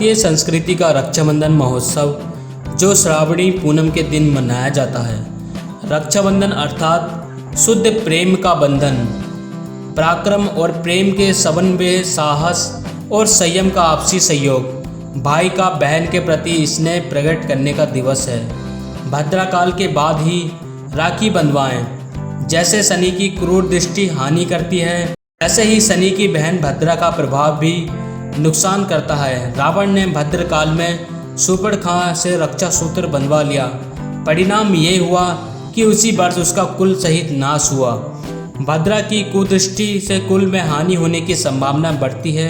भारतीय संस्कृति का रक्षाबंधन महोत्सव जो श्रावणी पूनम के दिन मनाया जाता है। रक्षाबंधन अर्थात शुद्ध प्रेम का बंधन, पराक्रम और प्रेम के समन्वय, साहस और संयम का आपसी सहयोग, भाई का बहन के प्रति स्नेह प्रकट करने का दिवस है। भद्राकाल के बाद ही राखी बंधवाएं। जैसे शनि की क्रूर दृष्टि हानि करती है, ऐसे ही शनि की बहन भद्रा का प्रभाव भी नुकसान करता है। रावण ने भद्रकाल में शूर्पणखा से रक्षा सूत्र बंधवा लिया। परिणाम ये हुआ कि उसी वर्ष उसका कुल सहित नाश हुआ। भद्रा की कुदृष्टि से कुल में हानि होने की संभावना बढ़ती है,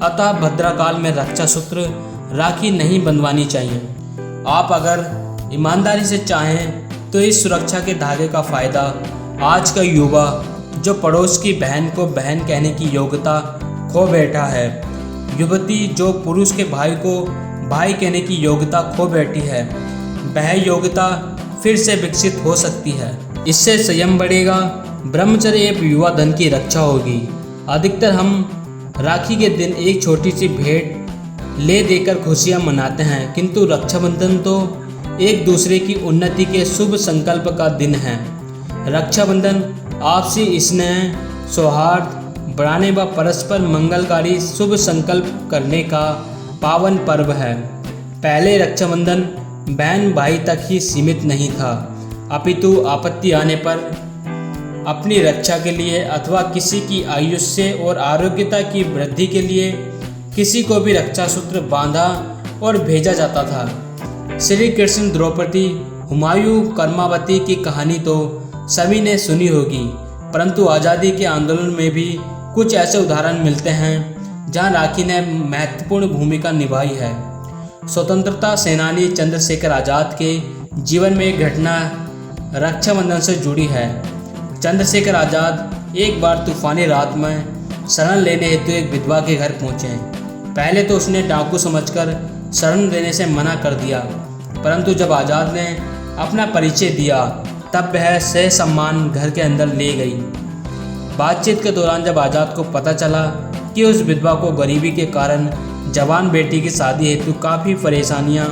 अतः भद्राकाल में रक्षा सूत्र राखी नहीं बंधवानी चाहिए। आप अगर ईमानदारी से चाहें तो इस सुरक्षा के धागे का फायदा आज का युवा जो पड़ोस की बहन को बहन कहने की योग्यता खो बैठा है, युवती जो पुरुष के भाई को भाई कहने की योग्यता खो बैठी है, वह योग्यता फिर से विकसित हो सकती है। इससे संयम बढ़ेगा, ब्रह्मचर्य एवं युवा धन की रक्षा होगी। अधिकतर हम राखी के दिन एक छोटी सी भेंट ले देकर खुशियां मनाते हैं, किंतु रक्षाबंधन तो एक दूसरे की उन्नति के शुभ संकल्प का दिन है। रक्षाबंधन आपसी स्नेह, सौहार्द बढ़ाने व परस्पर मंगलकारी शुभ संकल्प करने का पावन पर्व है। पहले रक्षाबंधन बहन भाई तक ही सीमित नहीं था, अपितु आपत्ति आने पर अपनी रक्षा के लिए अथवा किसी की आयुष्य और आरोग्यता की वृद्धि के लिए किसी को भी रक्षा सूत्र बांधा और भेजा जाता था। श्री कृष्ण, द्रौपदी, हुमायूं, कर्मावती की कहानी तो सभी ने सुनी होगी, परंतु आज़ादी के आंदोलन में भी कुछ ऐसे उदाहरण मिलते हैं जहां राखी ने महत्वपूर्ण भूमिका निभाई है। स्वतंत्रता सेनानी चंद्रशेखर आज़ाद के जीवन में एक घटना रक्षाबंधन से जुड़ी है। चंद्रशेखर आज़ाद एक बार तूफानी रात में शरण लेने हेतु एक विधवा के घर पहुंचे। पहले तो उसने डाकू समझकर शरण देने से मना कर दिया, परंतु जब आज़ाद ने अपना परिचय दिया तब वह ससम्मान घर के अंदर ले गई। बातचीत के दौरान जब आज़ाद को पता चला कि उस विधवा को गरीबी के कारण जवान बेटी की शादी हेतु काफ़ी परेशानियां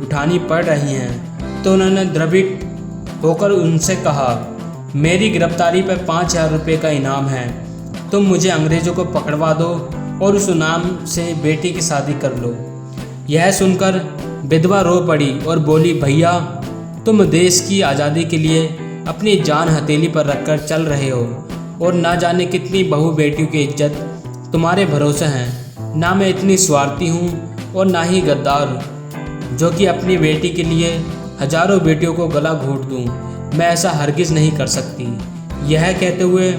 उठानी पड़ रही हैं, तो उन्होंने द्रवित होकर उनसे कहा, मेरी गिरफ्तारी पर 5,000 रुपये का इनाम है, तुम मुझे अंग्रेज़ों को पकड़वा दो और उस इनाम से बेटी की शादी कर लो। यह सुनकर विधवा रो पड़ी और बोली, भैया तुम देश की आज़ादी के लिए अपनी जान हथेली पर रखकर चल रहे हो और ना जाने कितनी बहू बेटियों की इज्जत तुम्हारे भरोसे हैं। ना मैं इतनी स्वार्थी हूँ और ना ही गद्दार जो कि अपनी बेटी के लिए हजारों बेटियों को गला घोंट दूँ। मैं ऐसा हरगिज़ नहीं कर सकती। यह कहते हुए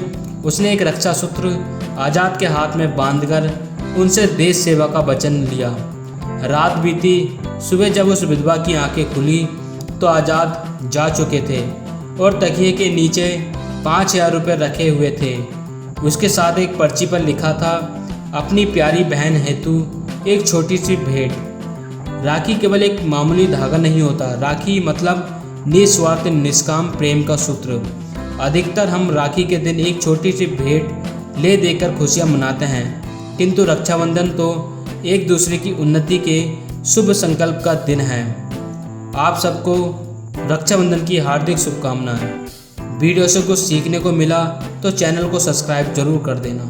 उसने एक रक्षा सूत्र आज़ाद के हाथ में बांधकर उनसे देश सेवा का वचन लिया। रात बीती, सुबह जब उस विधवा की आंखें खुली तो आज़ाद जा चुके थे और तकिए के नीचे 5,000 रुपये रखे हुए थे। उसके साथ एक पर्ची पर लिखा था, अपनी प्यारी बहन हेतु एक छोटी सी भेंट। राखी केवल एक मामूली धागा नहीं होता, राखी मतलब निस्वार्थ निष्काम प्रेम का सूत्र। अधिकतर हम राखी के दिन एक छोटी सी भेंट ले देकर खुशियां मनाते हैं, किंतु रक्षाबंधन तो एक दूसरे की उन्नति के शुभ संकल्प का दिन है। आप सबको रक्षाबंधन की हार्दिक शुभकामनाएं। वीडियो से कुछ सीखने को मिला तो चैनल को सब्सक्राइब जरूर कर देना।